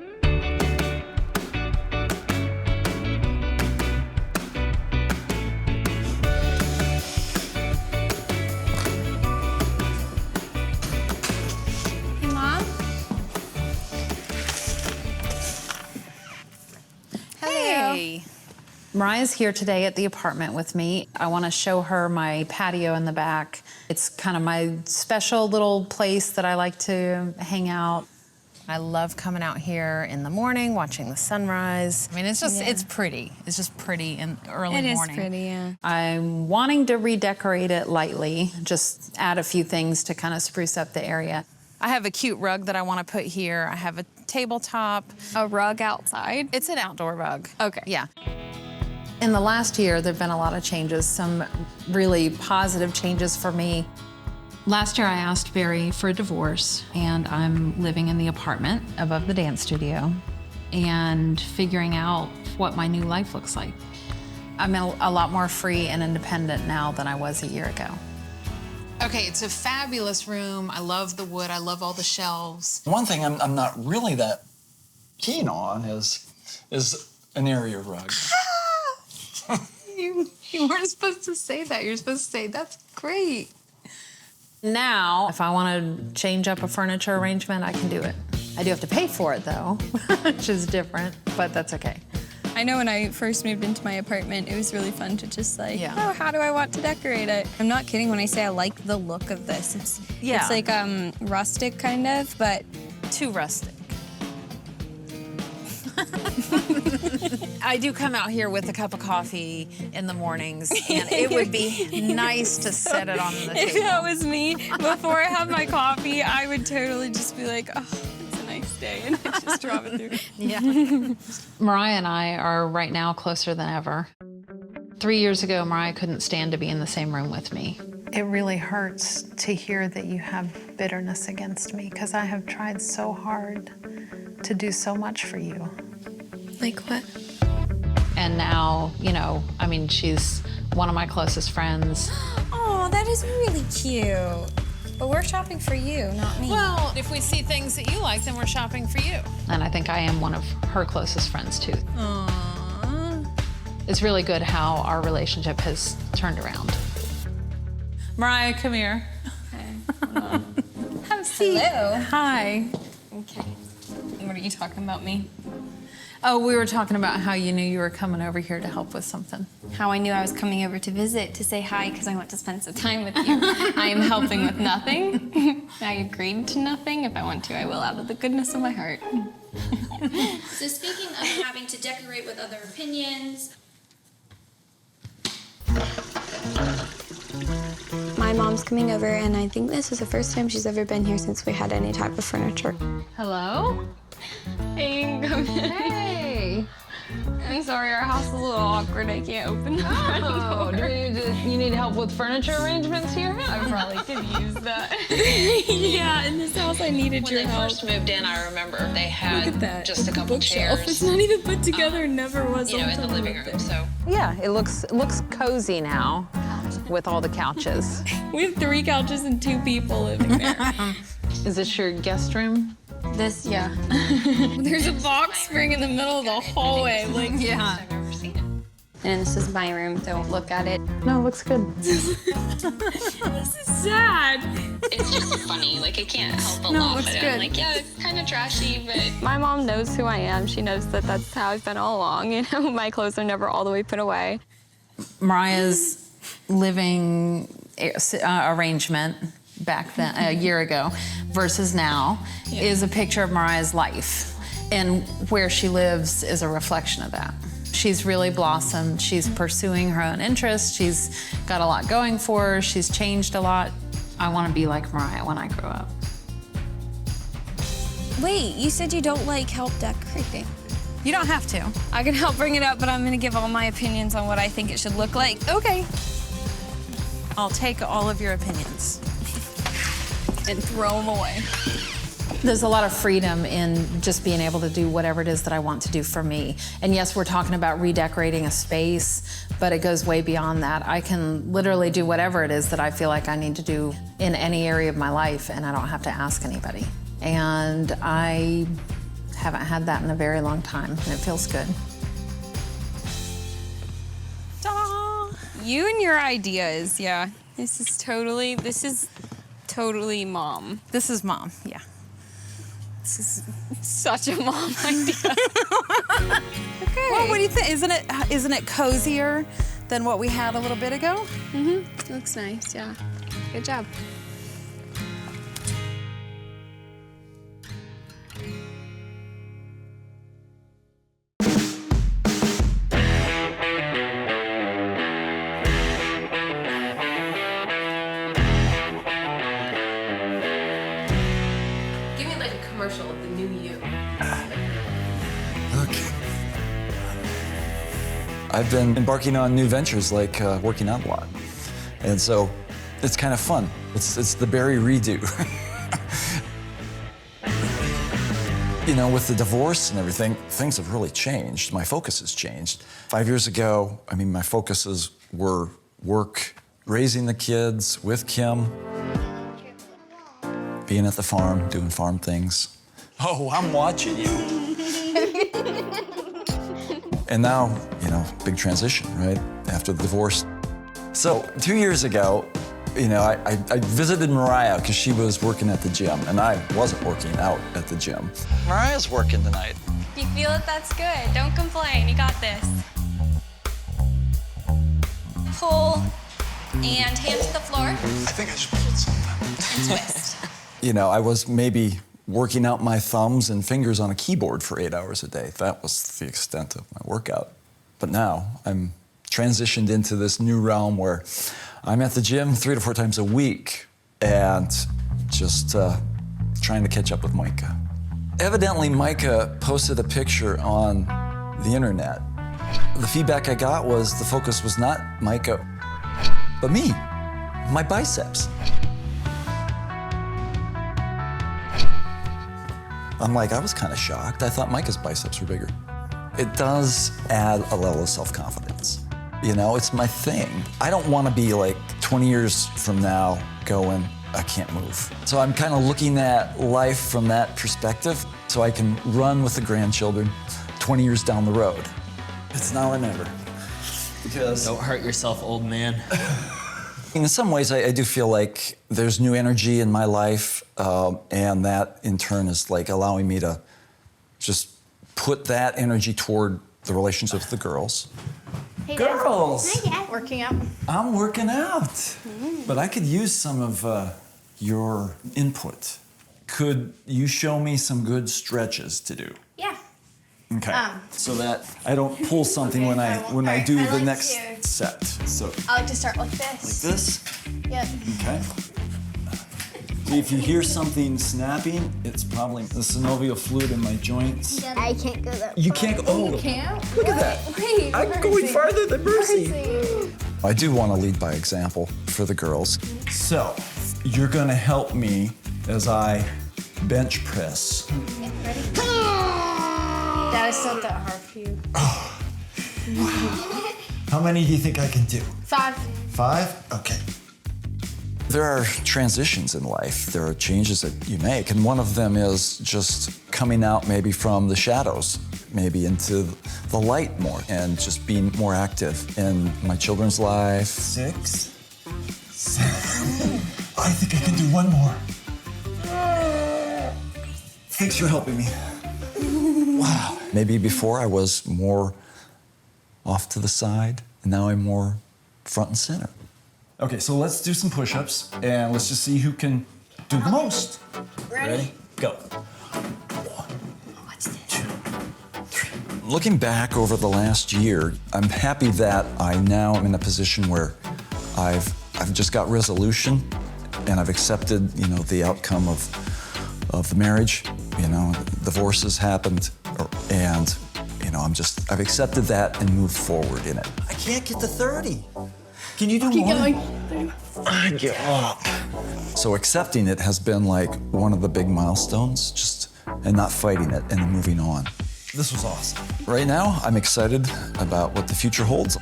Mom. Hey. Mariah's here today at the apartment with me. I want to show her my patio in the back. It's kind of my special little place that I like to hang out. I love coming out here in the morning, watching the sunrise. I mean, it's just, it's pretty. It's just pretty in early morning.
It is pretty, yeah.
I'm wanting to redecorate it lightly, just add a few things to kind of spruce up the area. I have a cute rug that I want to put here. I have a tabletop.
A rug outside?
It's an outdoor rug.
Okay.
Yeah. In the last year, there've been a lot of changes, some really positive changes for me. Last year, I asked Barry for a divorce, and I'm living in the apartment above the dance studio and figuring out what my new life looks like. I'm a lot more free and independent now than I was a year ago. Okay, it's a fabulous room. I love the wood. I love all the shelves.
One thing I'm not really that keen on is an area rug.
You weren't supposed to say that. You're supposed to say, that's great. Now, if I want to change up a furniture arrangement, I can do it. I do have to pay for it, though, which is different, but that's okay.
I know when I first moved into my apartment, it was really fun to just oh, how do I want to decorate it? I'm not kidding when I say I like the look of this. It's like rustic kind of, but
too rustic. I do come out here with a cup of coffee in the mornings, and it would be nice to set it on the table.
If that was me, before I have my coffee, I would totally just be like, oh, it's a nice day, and I just drop it through.
Yeah. Mariah and I are right now closer than ever. 3 years ago, Mariah couldn't stand to be in the same room with me. It really hurts to hear that you have bitterness against me, because I have tried so hard to do so much for you.
Like what?
And now, you know, I mean, she's one of my closest friends.
Oh, that is really cute. But we're shopping for you, not me.
Well, if we see things that you like, then we're shopping for you. And I think I am one of her closest friends, too.
Aww.
It's really good how our relationship has turned around. Mariah, come here.
Okay. Have a seat. Hello.
Hi.
Okay. What are you talking about me?
Oh, we were talking about how you knew you were coming over here to help with something.
How I knew I was coming over to visit, to say hi, because I want to spend some time with you. I am helping with nothing. I agreed to nothing. If I want to, I will out of the goodness of my heart.
So speaking of having to decorate with other opinions.
My mom's coming over, and I think this is the first time she's ever been here since we had any type of furniture.
Hello?
Hey, come in.
Hey.
I'm sorry, our house is a little awkward. I can't open the front door.
You need help with furniture arrangements here?
I probably could use that. Yeah, in this house I needed your help.
When they first moved in, I remember they had just a couple
bookshelf.
chairs.
It's not even put together, never was.
You know, in the living room, so. Yeah, it looks cozy now with all the couches.
We have 3 couches and 2 people living there.
Is this your guest room?
This, yeah. There's a box spring in the middle of the hallway. Like,
yeah.
I've never seen it. And this is my room. Don't look at it.
No, it looks good.
This is sad.
It's just funny. Like, I can't help but
No, it
laugh
looks
at it.
good.
I'm like, yeah, it's kind of trashy, but
My mom knows who I am. She knows that that's how I've been all along. You know, my clothes are never all the way put away.
Mariah's living arrangement back then, a year ago, versus now, is a picture of Mariah's life. And where she lives is a reflection of that. She's really blossomed. She's pursuing her own interests. She's got a lot going for her. She's changed a lot. I want to be like Mariah when I grow up.
Wait, you said you don't like help decorating.
You don't have to.
I can help bring it up, but I'm gonna give all my opinions on what I think it should look like.
Okay. I'll take all of your opinions.
And throw them away.
There's a lot of freedom in just being able to do whatever it is that I want to do for me. And yes, we're talking about redecorating a space, but it goes way beyond that. I can literally do whatever it is that I feel like I need to do in any area of my life, and I don't have to ask anybody. And I haven't had that in a very long time, and it feels good.
Ta-da! You and your ideas, yeah. This is totally mom.
This is mom, yeah.
This is such a mom idea.
Okay. Well, what do you think? Isn't it cozier than what we had a little bit ago?
Mm-hmm. Looks nice, yeah. Good job.
Give me like a commercial of the new you.
Okay. I've been embarking on new ventures like working out a lot. And so it's kind of fun. It's the Barry redo. You know, with the divorce and everything, things have really changed. My focus has changed. 5 years ago, I mean, my focuses were work, raising the kids with Kim, being at the farm, doing farm things. Oh, I'm watching you. And now, you know, big transition, right? After the divorce. So 2 years ago, you know, I visited Mariah because she was working at the gym and I wasn't working out at the gym. Mariah's working tonight.
If you feel it, that's good. Don't complain. You got this. Pull and hand to the floor.
I think I just pulled something.
And twist.
You know, I was maybe working out my thumbs and fingers on a keyboard for 8 hours a day. That was the extent of my workout. But now I'm transitioned into this new realm where I'm at the gym 3 to 4 times a week and just trying to catch up with Micah. Evidently, Micah posted a picture on the internet. The feedback I got was the focus was not Micah, but me, my biceps. I'm like, I was kind of shocked. I thought Micah's biceps were bigger. It does add a level of self-confidence. You know, it's my thing. I don't want to be like 20 years from now going, I can't move. So I'm kind of looking at life from that perspective so I can run with the grandchildren 20 years down the road. It's now or never. Because
don't hurt yourself, old man.
In some ways, I do feel like there's new energy in my life, and that in turn is like allowing me to just put that energy toward the relationship with the girls.
Hey,
Girls!
Hi, Dad. Working out.
I'm working out, but I could use some of your input. Could you show me some good stretches to do?
Yeah.
Okay. So that I don't pull something when I do the next set. So
I like to start like this.
like this.
Yep.
Okay. If you hear something snapping, it's probably the synovial fluid in my joints.
I can't go that
You can't go. Oh,
You can't?
look at that.
Wait,
I'm going farther than Mercy.
Mercy.
I do want to lead by example for the girls. So you're going to help me as I bench press.
Yeah, ready? That is not that hard for you.
How many do you think I can do?
5.
5? Okay. There are transitions in life. There are changes that you make, and one of them is just coming out maybe from the shadows, maybe into the light more, and just being more active in my children's life. 6, 7. I think I can do one more. Thanks for helping me. Wow. Maybe before I was more off to the side, and now I'm more front and center. Okay, so let's do some push-ups, and let's just see who can do the most.
Ready?
Go.
What's this?
2, 3. Looking back over the last year, I'm happy that I now am in a position where I've just got resolution, and I've accepted, you know, the outcome of the marriage. You know, divorces happened, and you know, I've accepted that and moved forward in it. I can't get to 30. Can you do
Keep
more?
going.
I give up. So accepting it has been like one of the big milestones, and not fighting it and moving on. This was awesome. Right now, I'm excited about what the future holds.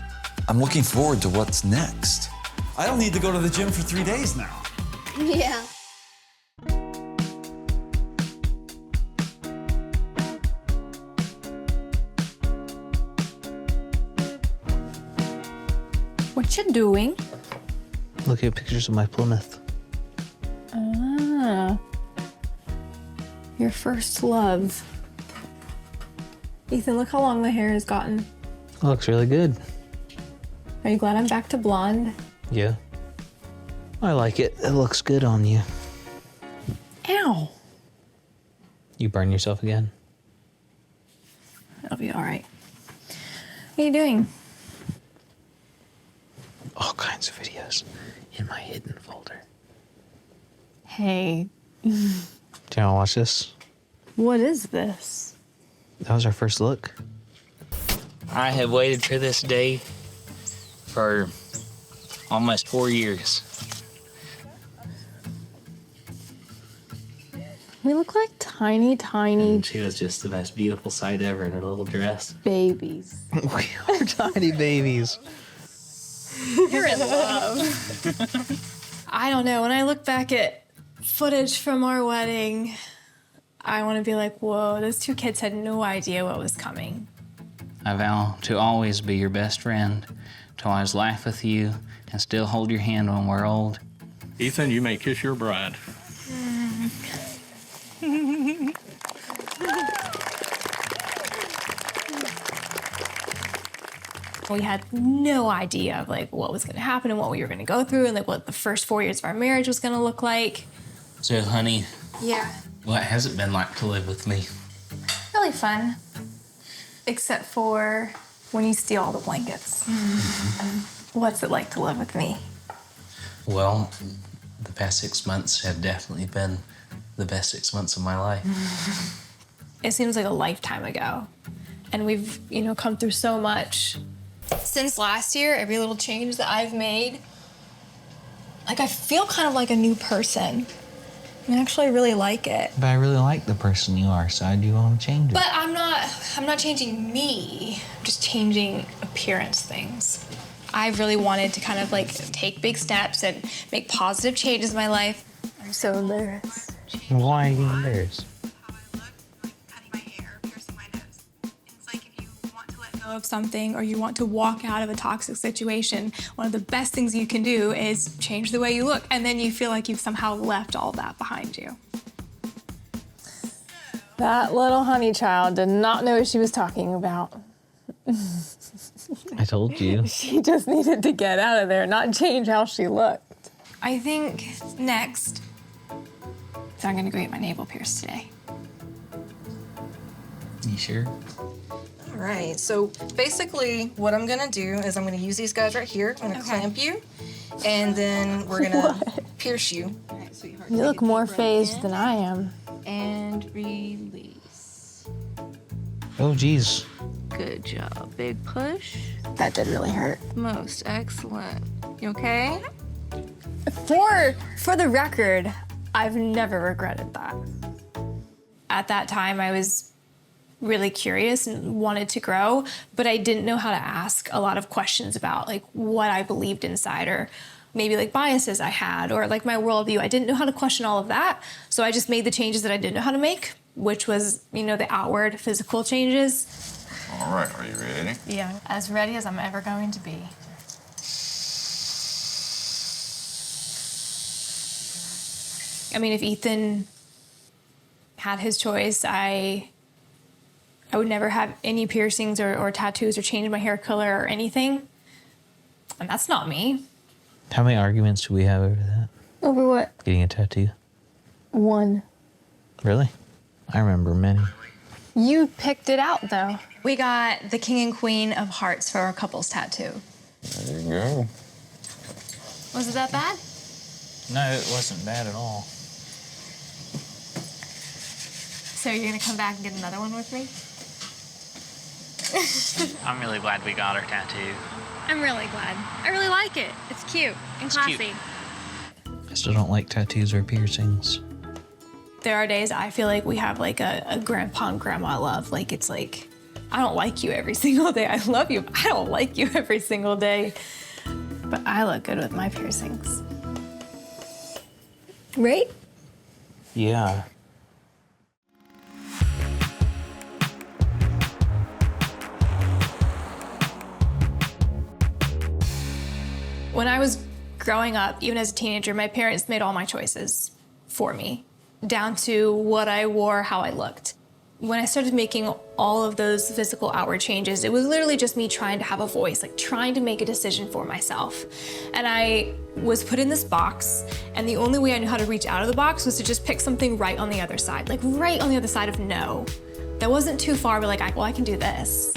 I'm looking forward to what's next. I don't need to go to the gym for 3 days now.
Yeah.
What you doing?
Look at pictures of my Plymouth.
Ah. Your first love. Ethan, look how long my hair has gotten.
It looks really good.
Are you glad I'm back to blonde?
Yeah. I like it. It looks good on you.
Ow.
You burn yourself again?
It'll be all right. What are you doing?
All kinds of videos in my hidden folder.
Hey,
Do you want to watch this?
what is this?
That was our first look. I have waited for this day for almost 4 years.
We look like tiny
She was just the most beautiful sight ever in her little dress.
babies.
We are tiny babies.
You're in love. I don't know. When I look back at footage from our wedding, I want to be like, whoa, those two kids had no idea what was coming.
I vow to always be your best friend, to always laugh with you, and still hold your hand when we're old.
Ethan, you may kiss your bride.
We had no idea of like what was going to happen and what we were going to go through and like what the first 4 years of our marriage was going to look like.
So, honey,
Yeah.
what has it been like to live with me?
Really fun. Except for when you steal all the blankets. What's it like to live with me?
Well, the past 6 months have definitely been the best 6 months of my life.
It seems like a lifetime ago. And we've, come through so much. Since last year, every little change that I've made, like I feel kind of like a new person. I actually really like it.
But I really like the person you are, so I do want to change it.
But I'm not changing me. I'm just changing appearance things. I really wanted to kind of like take big steps and make positive changes in my life. I'm so embarrassed.
Why are you embarrassed?
Of something or you want to walk out of a toxic situation, one of the best things you can do is change the way you look, and then you feel like you've somehow left all that behind you. That little honey child did not know what she was talking about.
I told you.
She just needed to get out of there, not change how she looked. I think next, so I'm gonna go get my navel pierced today.
You sure?
All right, so basically what I'm gonna do is I'm gonna use these guys right here. I'm gonna clamp you, and then we're gonna pierce you. All right, sweetheart.
You look more phased than I am.
And release.
Oh, geez.
Good job. Big push.
That did really hurt.
Most excellent. You okay?
For the record, I've never regretted that. At that time, I was really curious and wanted to grow, but I didn't know how to ask a lot of questions about like what I believed inside or maybe like biases I had or like my worldview. I didn't know how to question all of that. So I just made the changes that I didn't know how to make, which was, the outward physical changes.
All right, are you ready?
Yeah, as ready as I'm ever going to be. I mean, if Ethan had his choice, I would never have any piercings or tattoos or change my hair color or anything. And that's not me.
How many arguments do we have over that?
Over what?
Getting a tattoo?
One.
Really? I remember many.
You picked it out, though. We got the King and Queen of Hearts for our couple's tattoo.
There you go.
Was it that bad?
No, it wasn't bad at all.
So you're gonna come back and get another one with me?
I'm really glad we got our tattoo.
I'm really glad. I really like it. It's cute and classy.
I still don't like tattoos or piercings.
There are days I feel like we have like a grandpa and grandma love. Like it's like, I don't like you every single day. I love you, but I don't like you every single day. But I look good with my piercings. Right?
Yeah.
When I was growing up, even as a teenager, my parents made all my choices for me, down to what I wore, how I looked. When I started making all of those physical outward changes, it was literally just me trying to have a voice, like trying to make a decision for myself. And I was put in this box, and the only way I knew how to reach out of the box was to just pick something right on the other side, like right on the other side of no. That wasn't too far, but like, well, I can do this.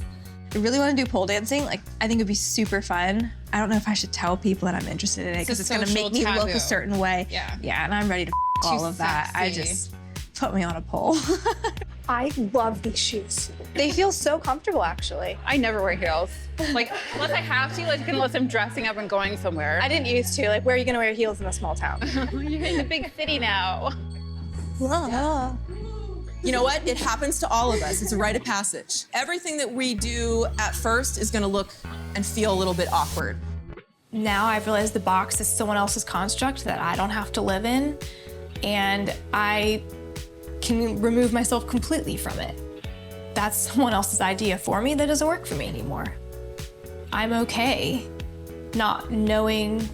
I really want to do pole dancing. Like, I think it'd be super fun. I don't know if I should tell people that I'm interested in it because it's going to make me look a certain way. Yeah, and I'm ready to all of that. I just put me on a pole.
I love these shoes. They feel so comfortable, actually.
I never wear heels. Like, unless I have to, like, unless I'm dressing up and going somewhere.
I didn't used to. Like, where are you gonna wear heels in a small town?
You're in a big city now.
Yeah.
You know what? It happens to all of us. It's a rite of passage. Everything that we do at first is gonna look and feel a little bit awkward.
Now I've realized the box is someone else's construct that I don't have to live in, and I can remove myself completely from it. That's someone else's idea for me that doesn't work for me anymore. I'm okay not knowing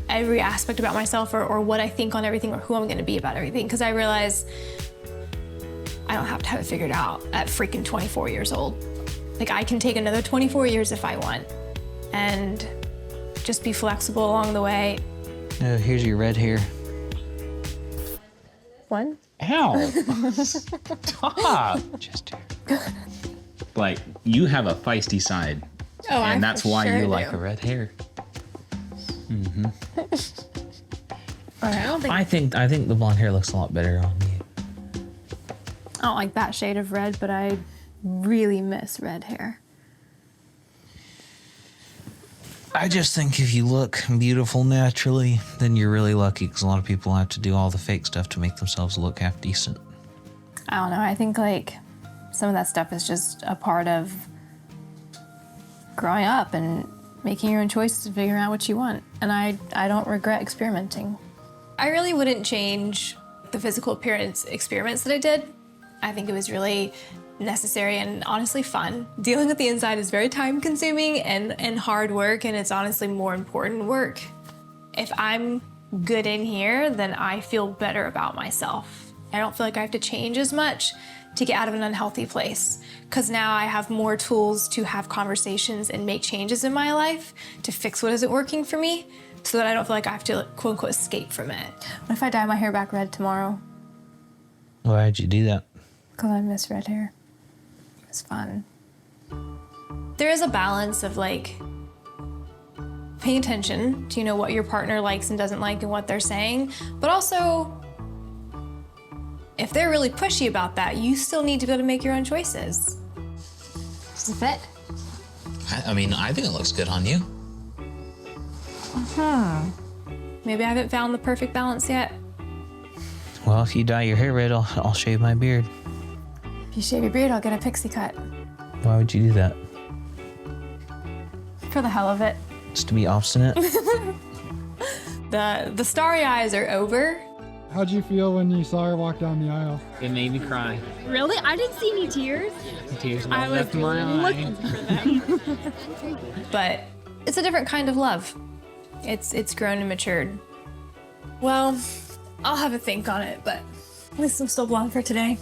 every aspect about myself or what I think on everything or who I'm gonna be about everything, because I realize I don't have to have it figured out at freaking 24 years old. Like, I can take another 24 years if I want and just be flexible along the way.
Oh, here's your red hair.
What?
Ow! Stop! Just like, you have a feisty side.
Oh, I
and that's
for
why
sure
you like
do.
the red hair. Mm-hmm.
I think the blonde hair looks a lot better on you.
I don't like that shade of red, but I really miss red hair.
I just think if you look beautiful naturally, then you're really lucky, because a lot of people have to do all the fake stuff to make themselves look half decent.
I don't know. I think like some of that stuff is just a part of growing up and making your own choices and figuring out what you want. And I don't regret experimenting. I really wouldn't change the physical appearance experiments that I did. I think it was really necessary and honestly fun. Dealing with the inside is very time consuming and hard work, and it's honestly more important work. If I'm good in here, then I feel better about myself. I don't feel like I have to change as much to get out of an unhealthy place, because now I have more tools to have conversations and make changes in my life to fix what isn't working for me, so that I don't feel like I have to, quote unquote, escape from it. What if I dye my hair back red tomorrow?
Why'd you do that?
Because I miss red hair. It's fun. There is a balance of like paying attention to, you know, what your partner likes and doesn't like and what they're saying, but also if they're really pushy about that, you still need to be able to make your own choices. Does it fit?
I mean, I think it looks good on you.
Maybe I haven't found the perfect balance yet.
Well, if you dye your hair red, I'll shave my beard.
If you shave your beard, I'll get a pixie cut.
Why would you do that?
For the hell of it.
Just to be obstinate?
The starry eyes are over.
How'd you feel when you saw her walk down the aisle?
It made me cry.
Really? I didn't see any tears.
Tears
I was
left my eye.
looking for them.
But it's a different kind of love. It's grown and matured. Well, I'll have a think on it, but at least I'm still blonde for today.